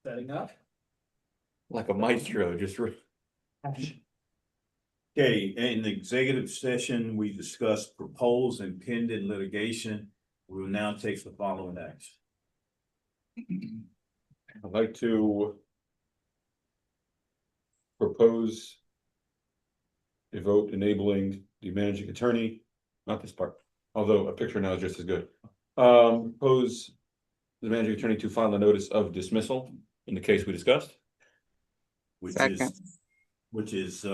Setting up. Like a maestro, just. Okay, in the executive session, we discussed proposed and pending litigation. We will now take the following action. I'd like to propose a vote enabling the managing attorney, not this part, although a picture now is just as good. Propose the managing attorney to file a notice of dismissal in the case we discussed. Which is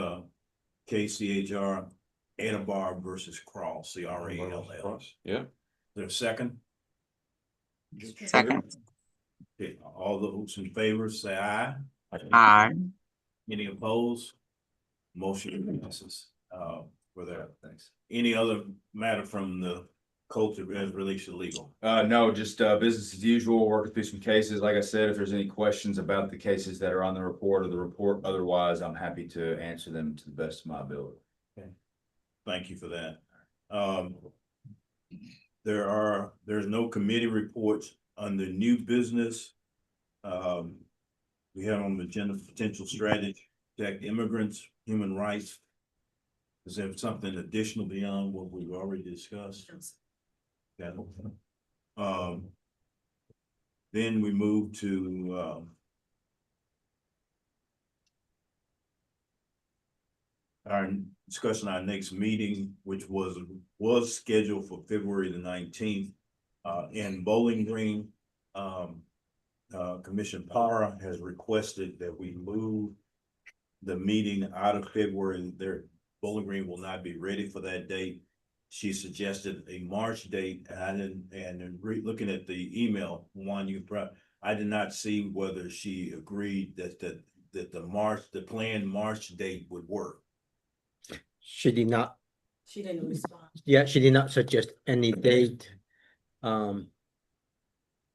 KCHR Adabar versus Cross, CRALL. Yeah. There's a second. Second. Okay, all those in favor say aye. Aye. Any opposed? Motion passes. For that, thanks. Any other matter from the culture as relates to legal? No, just business as usual, working through some cases. Like I said, if there's any questions about the cases that are on the report or the report, otherwise, I'm happy to answer them to the best of my ability. Okay. Thank you for that. There's no committee reports under new business. We have on the agenda potential strategy, protect immigrants, human rights. Is there something additional beyond what we've already discussed? Yeah. Then we move to our discussion, our next meeting, which was scheduled for February the 19th in Bowling Green. Commissioner Parra has requested that we move the meeting out of February. Bowling Green will not be ready for that date. She suggested a March date, and looking at the email, I did not see whether she agreed that the planned March date would work. She did not. She didn't respond. Yeah, she did not suggest any date. So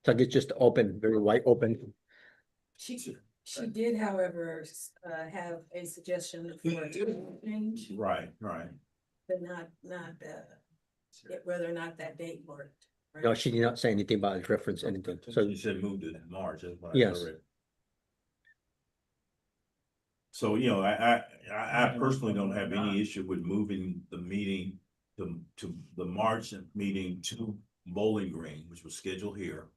it's just open, very wide open. She did, however, have a suggestion for a change, Right. but not whether or not that date worked. Right? No, she did not say anything about it, reference anything. So She said moved it in March. That's what I yes. read. So, I personally don't have any issue with moving the meeting to the March meeting to Bowling Green, which was scheduled here.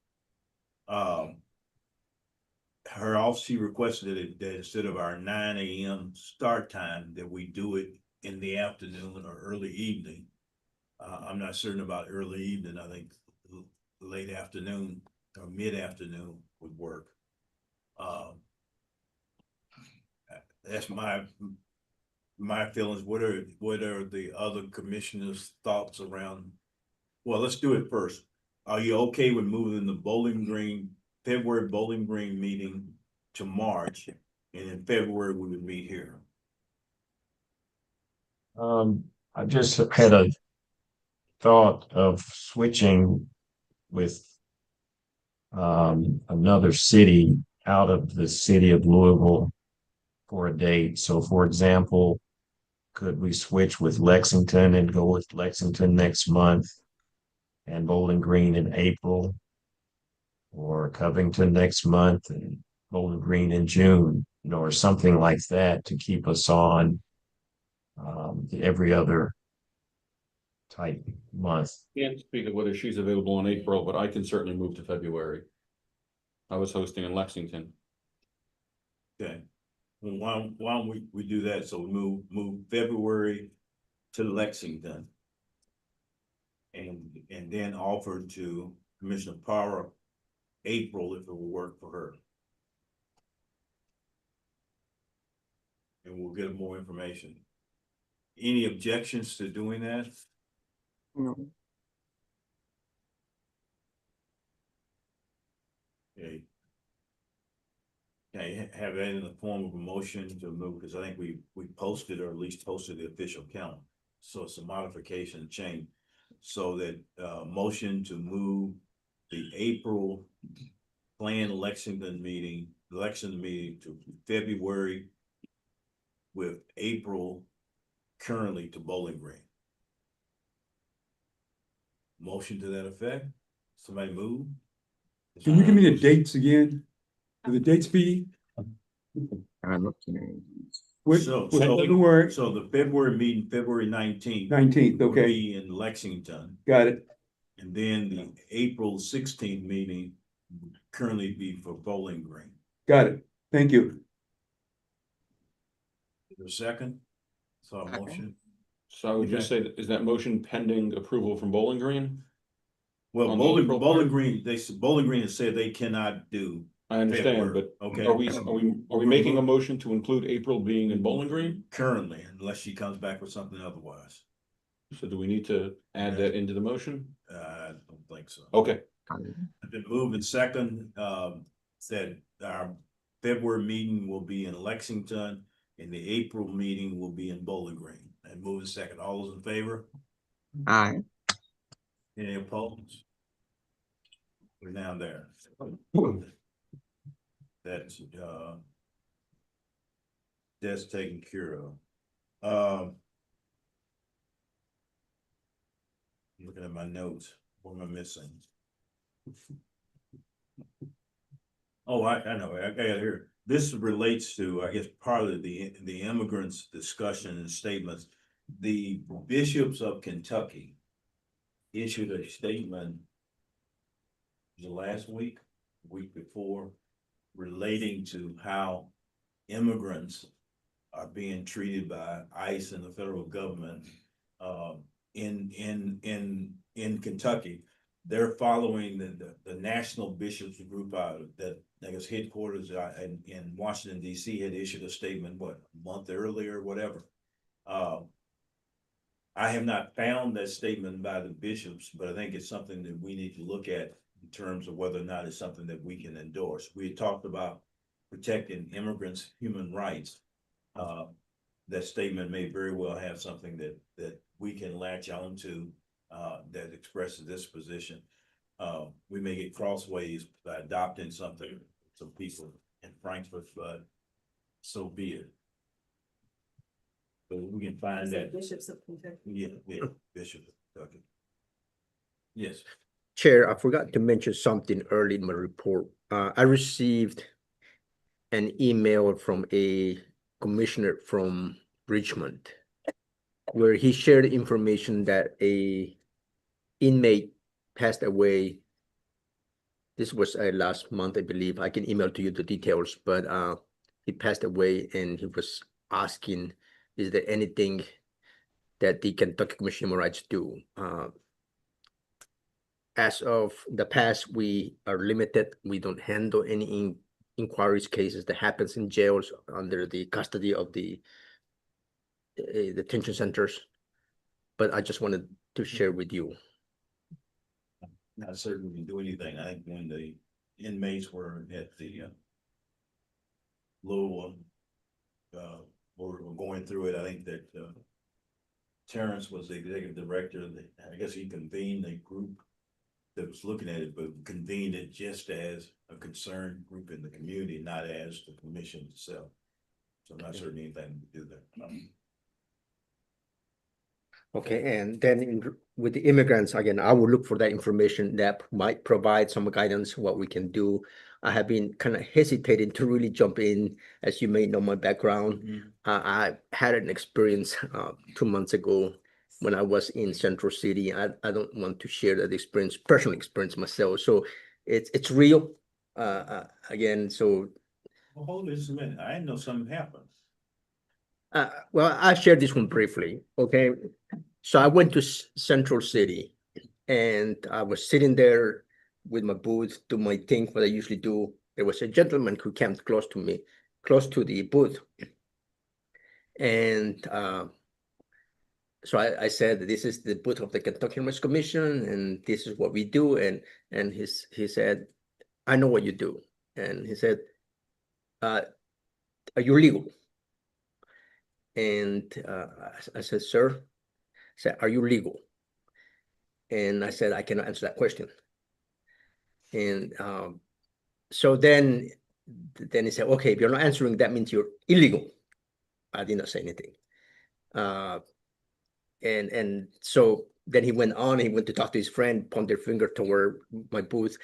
She requested that instead of our 9 a.m. start time, that we do it in the afternoon or early evening. I'm not certain about early evening. I think late afternoon or mid-afternoon would work. That's my feelings. What are the other commissioners' thoughts around? Well, let's do it first. Are you okay with moving the February Bowling Green meeting to March, and in February we would meet here? I just had a thought of switching with another city out of the city of Louisville for a date. So for example, could we switch with Lexington and go with Lexington next month and Bowling Green in April, or Covington next month and Bowling Green in June, or something like that to keep us on every other type month. Can't speak of whether she's available in April, but I can certainly move to February. I was hosting in Lexington. Okay. Well, why don't we do that? So we move February to Lexington. And then offer to Commissioner Parra April if it will work for her. And we'll get more information. Any objections to doing that? No. Okay. Can I have that in the form of a motion to move, because I think we posted, or at least posted the official count. So it's a modification change. So that motion to move the April planned Lexington meeting to February, with April currently to Bowling Green. Motion to that effect. Somebody move. Can you give me the dates again? The dates be, I'm looking at. what, So, doesn't work, so the February meeting, February 19th. 19th, will okay, be in Lexington, got it, and then the April 16th meeting would currently be for Bowling Green. got it, thank you. Is there a second? So a Second. motion. So I would just say, is that motion pending approval from Bowling Green? Well, On the Bowling, April Bowling part? Green, Bowling Green has said they cannot do. I understand, February, but okay. are we making a motion to include April being in Bowling Green? Currently, unless she comes back with something otherwise. So do we need to add that into the motion? I don't think so. Okay, I've been moving second, said our February meeting will be in Lexington and the April meeting will be in Bowling Green. And moving second, all those in favor? Aye. Any opposed? We're now there. That's taken care of. Looking at my notes, what am I missing? Oh, I know, I got it here. This relates to, I guess, part of the immigrants' discussion and statements. The bishops of Kentucky issued a statement the last week before, relating to how immigrants are being treated by ICE and the federal government in Kentucky. They're following the National Bishops Group out that I guess headquarters in Washington DC had issued a statement, what, a month earlier, whatever. I have not found that statement by the bishops, but I think it's something that we need to look at in terms of whether or not it's something that we can endorse. We had talked about protecting immigrants' human rights. That statement may very well have something that we can latch on to that expresses this position. We may get crossways by adopting something, some people in Frankfurt, but so be it. So we can find that. Bishops of Kentucky. Yeah, Bishop of Kentucky. Yes. Chair, I forgot to mention something early in my report. I received an email from a commissioner from Richmond where he shared information that a inmate passed away. This was last month, I believe. I can email to you the details, but he passed away and he was asking, is there anything that the Kentucky Commission on Human Rights do? As of the past, we are limited. We don't handle any inquiries cases that happens in jails under the custody of the detention centers. But I just wanted to share with you. Not certain we can do anything. I think when the inmates were at the Louisville, were going through it, I think that Terrence was the executive director. I guess he convened a group that was looking at it, but convened it just as a concerned group in the community, not as the commission itself. So I'm not certain anything to do there. Okay, and then with the immigrants, again, I will look for that information that might provide some guidance what we can do. I have been kind of hesitating to really jump in, as you may know my background. I had an experience 2 months ago when I was in Central City. I don't want to share that experience, personal experience myself. So it's real. Again, so. Well, hold this a minute. I didn't know something happened. Well, I shared this one briefly, okay? So I went to Central City and I was sitting there with my booth, do my thing, what I usually do. There was a gentleman who came close to me, close to the booth. And so I said, this is the booth of the Kentucky Human Rights Commission and this is what we do. And he said, I know what you do. And he said, are you legal? And I said, sir, I said, are you legal? And I said, I cannot answer that question. And so then he said, okay, if you're not answering, that means you're illegal. I did not say anything. And so then he went on, he went to talk to his friend, pointed their finger toward my booth.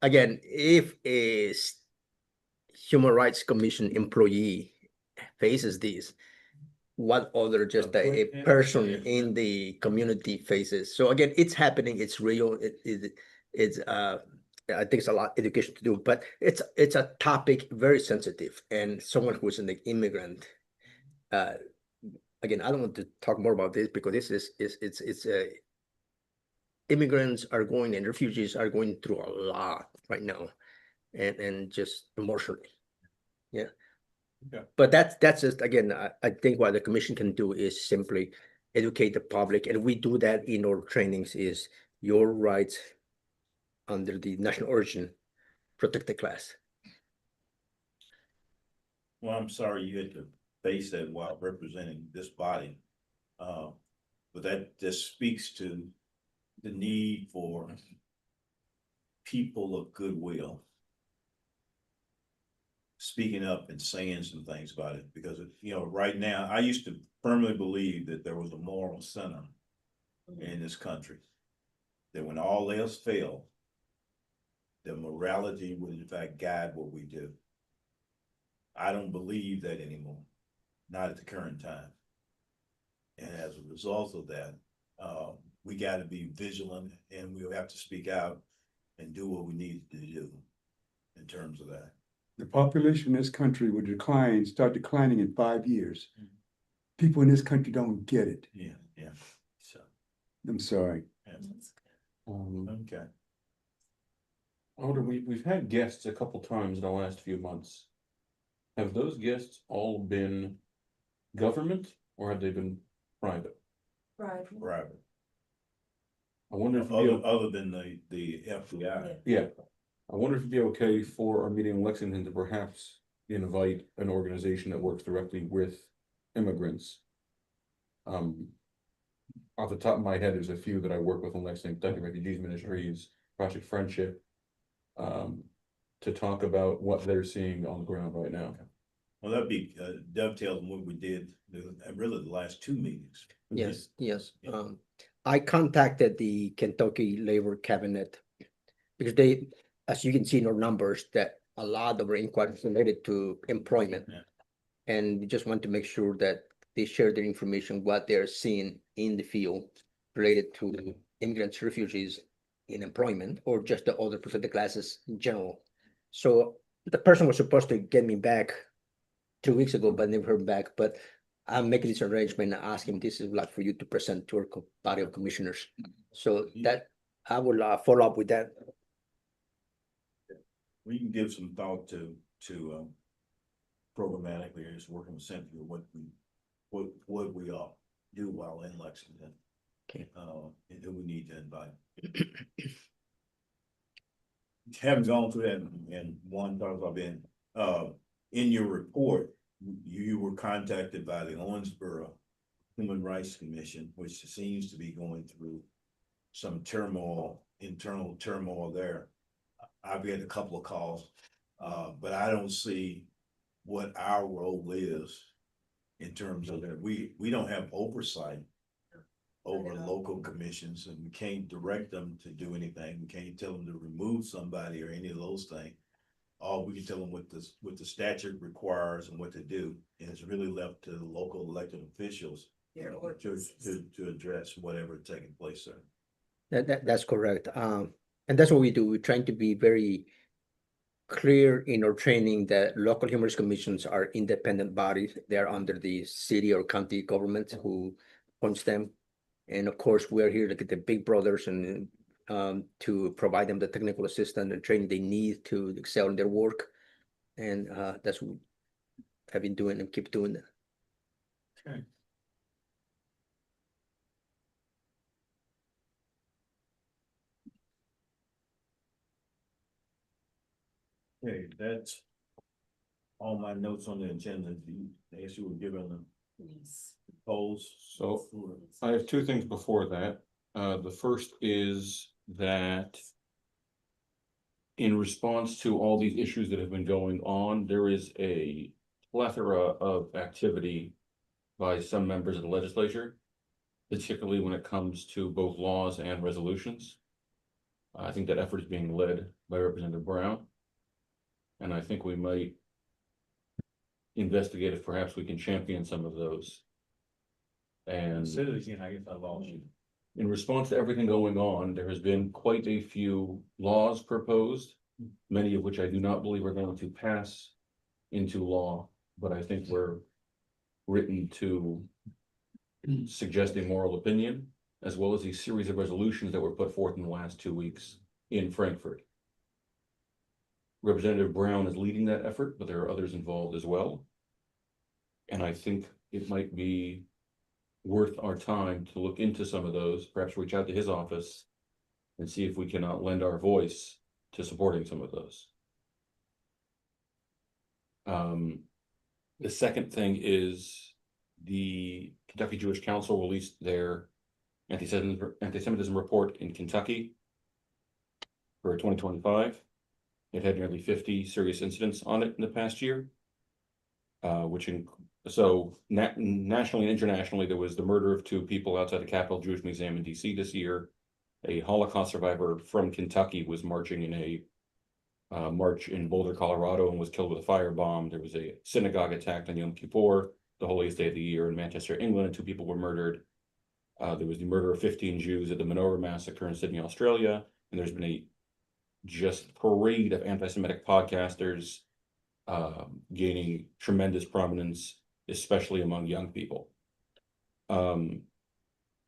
again, if Human Rights Commission employee faces this, what other just a person in the community faces? So again, it's happening, it's real, it's I think it's a lot education to do, but it's a topic very sensitive, and someone who's an immigrant, again, I don't want to talk more about this because this it's immigrants are going and refugees are going through a lot right now, and just emotionally. Yeah. Yeah. But that's just, again, I think what the commission can do is simply educate the public, and we do that in our trainings, is your rights under the national origin protected class. Well, I'm sorry you had to face that while representing this body. But that just speaks to the need for people of goodwill speaking up and saying some things about it, because, you know, right now, I used to firmly believe that there was a moral center in this country, that when all else failed, the morality would in fact guide what we do. I don't believe that anymore, not at the current time. And as a result of that, we got to be vigilant, and we'll have to speak out and do what we need to do in terms of that. The population in this country will start declining in 5 years. People in this country don't get it. Yeah, yeah. So, I'm sorry. yeah. Um, Okay. Alder, we've had guests a couple times in the last few months. Have those guests all been government, or have they been private? Right. Right. I wonder if it'd be, Other than the FBI. yeah, I wonder if it'd be okay for our meeting in Lexington to perhaps invite an organization that works directly with immigrants. Off the top of my head, there's a few that I work with in Lexington, Kentucky Refugees Ministries, Project Friendship, to talk about what they're seeing on the ground right now. Well, that'd be dovetails on what we did, really the last two meetings. Yes, yes. Yeah. I contacted the Kentucky Labor Cabinet because they, as you can see in our numbers, that a lot of our inquiries related to employment. Yeah. And we just want to make sure that they share their information, what they're seeing in the field related to immigrants, refugees in employment, or just the other protected classes in general. So the person was supposed to get me back 2 weeks ago, but never heard back. But I'm making this arrangement and ask him, this is like for you to present to our body of commissioners. So that I will follow up with that. We can give some thought to programmatically, just working with Cynthia, what we ought to do while in Lexington. Okay. And who we need to invite. Haven't gone through that, and one thought about being, in your report, you were contacted by the Owensboro Human Rights Commission, which seems to be going through some turmoil, internal turmoil there. I've had a couple of calls, but I don't see what our role is in terms of that. We don't have oversight over local commissions, and we can't direct them to do anything. We can't tell them to remove somebody or any of those things. All we can tell them what the statute requires and what to do, and it's really left to the local elected officials to address whatever taking place there. That's correct. And that's what we do. We're trying to be very clear in our training that local human rights commissions are independent bodies. They're under the city or county government who appoints them. And of course, we're here to get the big brothers and to provide them the technical assistance and training they need to excel in their work. And that's what I've been doing and keep doing that. Okay. Okay, that's all my notes on the agenda. I guess you were given the Yes. polls. So I have two things before that. The first is that in response to all these issues that have been going on, there is a plethora of activity by some members of the legislature, particularly when it comes to both laws and resolutions. I think that effort is being led by Representative Brown. And I think we might investigate if perhaps we can champion some of those. And Say it again, I guess I lost you. in response to everything going on, there has been quite a few laws proposed, many of which I do not believe are going to pass into law, but I think were written to suggest a moral opinion, as well as a series of resolutions that were put forth in the last 2 weeks in Frankfurt. Representative Brown is leading that effort, but there are others involved as well. And I think it might be worth our time to look into some of those, perhaps reach out to his office and see if we cannot lend our voice to supporting some of those. The second thing is the Kentucky Jewish Council released their anti-Semitism report in Kentucky for 2025. It had nearly 50 serious incidents on it in the past year, nationally and internationally, there was the murder of 2 people outside the Capitol Jewish Museum in DC this year. A Holocaust survivor from Kentucky was marching in a march in Boulder, Colorado, and was killed with a firebomb. There was a synagogue attacked on Yom Kippur, the holiest day of the year, in Manchester, England, and 2 people were murdered. There was the murder of 15 Jews at the Menorah massacre in Sydney, Australia, and there's been a just parade of anti-Semitic podcasters gaining tremendous prominence, especially among young people. I'm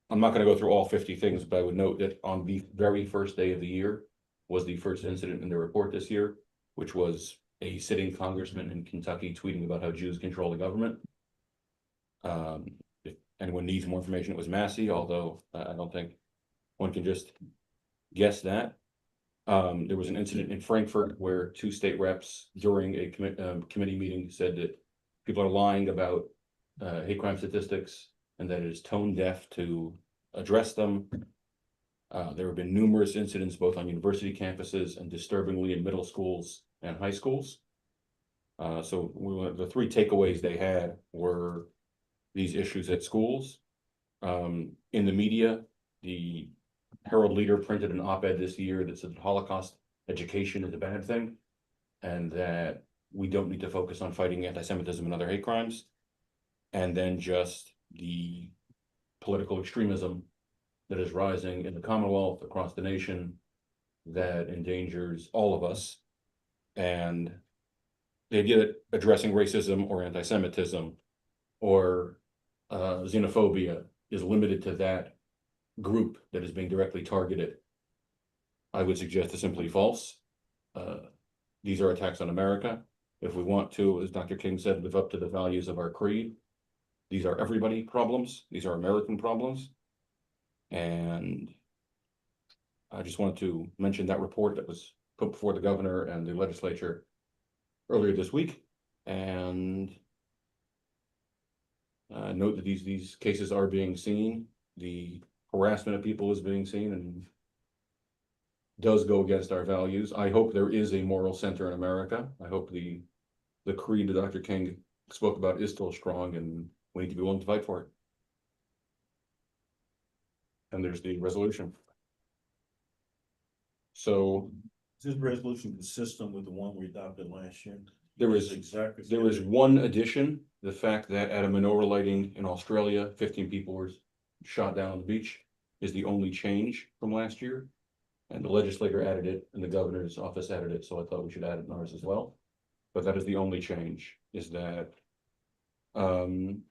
not going to go through all 50 things, but I would note that on the very first day of the year was the first incident in the report this year, which was a sitting congressman in Kentucky tweeting about how Jews control the government. If anyone needs more information, it was Massey, although I don't think one can just guess that. There was an incident in Frankfurt where 2 state reps during a committee meeting said that people are lying about hate crime statistics and that it is tone deaf to address them. There have been numerous incidents both on university campuses and disturbingly in middle schools and high schools. The 3 takeaways they had were these issues at schools. In the media, the Herald Leader printed an op-ed this year that said that Holocaust education is a bad thing and that we don't need to focus on fighting anti-Semitism and other hate crimes. And then just the political extremism that is rising in the Commonwealth, across the nation, that endangers all of us. And the idea that addressing racism or anti-Semitism or xenophobia is limited to that group that is being directly targeted, I would suggest is simply false. These are attacks on America. If we want to, as Dr. King said, live up to the values of our creed, these are everybody problems. These are American problems. And I just wanted to mention that report that was put before the governor and the legislature earlier this week, and note that these cases are being seen. The harassment of people is being seen and does go against our values. I hope there is a moral center in America. I hope the creed that Dr. King spoke about is still strong, and we need to be willing to fight for it. And there's the resolution. So Is this resolution consistent with the one we adopted last year? there is one addition, the fact that at a menorah lighting in Australia, 15 people were shot down on the beach is the only change from last year. And the legislator added it and the governor's office added it, so I thought we should add it in ours as well. But that is the only change, is that and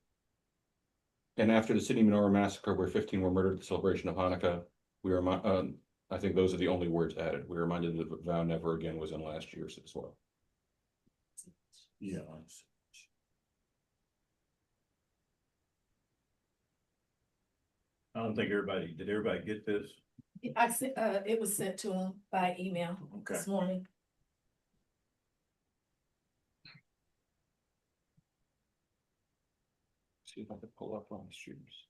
after the Sydney Menorah massacre, where 15 were murdered at the celebration of Hanukkah, we are I think those are the only words added. We were reminded that the vow never again was in last year's as well. Yeah. I don't think did everybody get this? I sent, it was sent to him by email this morning. See if I can pull up last year's.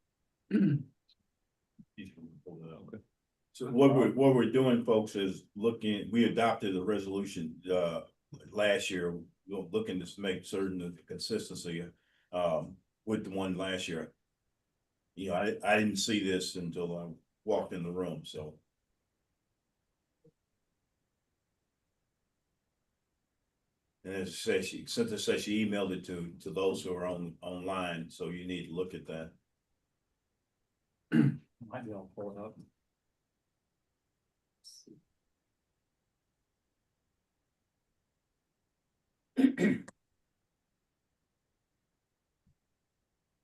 Okay. So what we're doing, folks, is we adopted a resolution last year, looking to make certain of the consistency with the one last year. You know, I didn't see this until I walked in the room, so. And as I said, Cynthia said she emailed it to those who are online, so you need to look at that. Might be able to pull it up.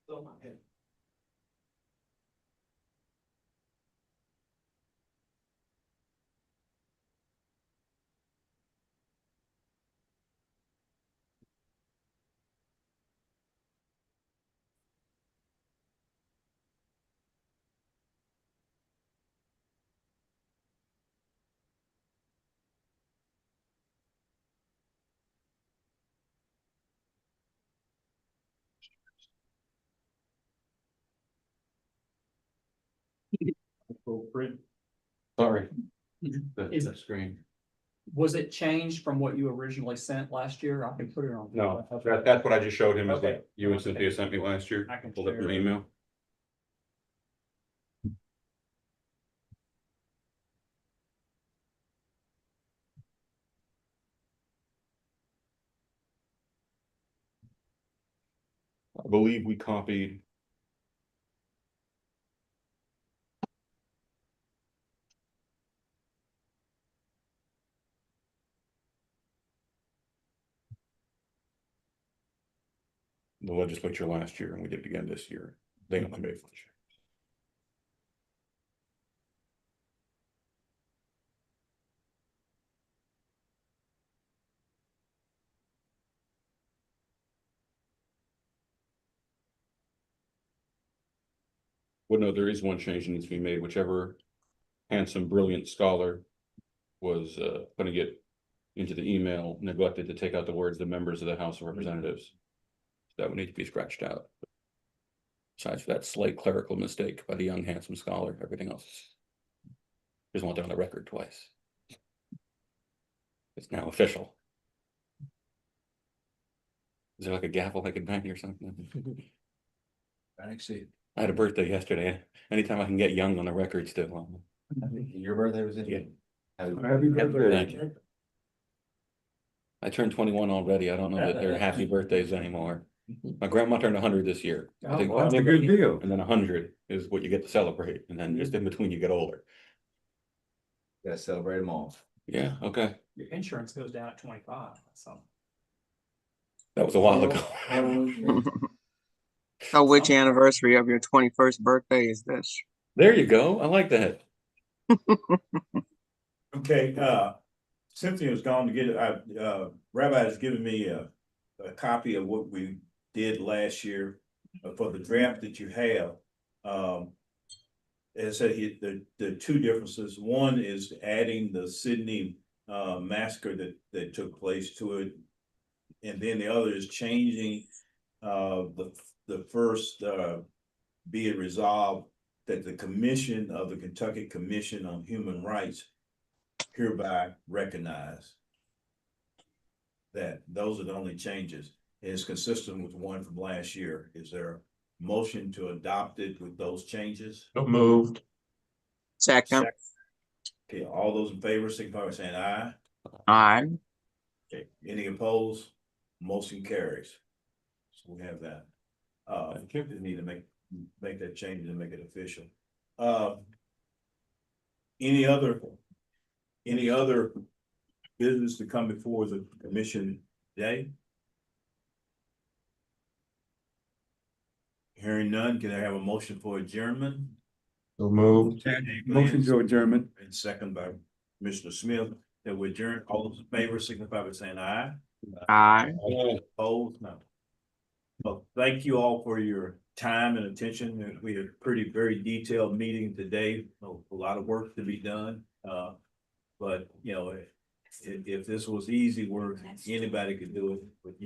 Still not hit. Sorry. Is The it- screen. Was it changed from what you originally sent last year? I can put it on. No, that's what I just showed him, is Okay. what you and Cynthia sent me last year. I can Pulled up share your it. email. I believe we copied. The legislature last year, and we did it again this year. They only made one change. Well, no, there is one change that needs to be made, whichever handsome, brilliant scholar was putting it into the email neglected to take out the words, the members of the House of Representatives. That would need to be scratched out. Besides for that slight clerical mistake by the young handsome scholar, everything else just want that on the record twice. It's now official. Is there like a gavel I could bang or something? I see. I had a birthday yesterday. Anytime I can get young on the record still. Your birthday was in? Yeah. Happy birthday. Thank you. I turned 21 already. I don't know that they're happy birthdays anymore. My grandma turned 100 this year. I think, Well, that's a good deal. and then 100 is what you get to celebrate, and then just in between you get older. Gotta celebrate them all. Yeah, okay. Your insurance goes down at 25, so. That was a while ago. So which anniversary of your 21st birthday is this? There you go. I like that. Okay, Cynthia's gone to get it. Rabbi has given me a copy of what we did last year for the draft that you have. As I said, the two differences, one is adding the Sydney massacre that took place to it. And then the other is changing the first be it resolved that the commission of the Kentucky Commission on Human Rights hereby recognize that those are the only changes. It's consistent with one from last year. Is there a motion to adopt it with those changes? So moved. Second. Okay, all those in favor, signify by saying aye. Aye. Okay, any opposed? Motion carries. So we have that. We need to make that change and make it official. Any other business to come before the commission today? Hearing none, can I have a motion for adjournment? So moved. Motion to adjournment. And second by Commissioner Smith, that we adjourn. All those in favor signify by saying aye. Aye. Opposed? No. Well, thank you all for your time and attention. We had a very detailed meeting today. A lot of work to be done. But you know, if this was easy work, anybody could do it, but you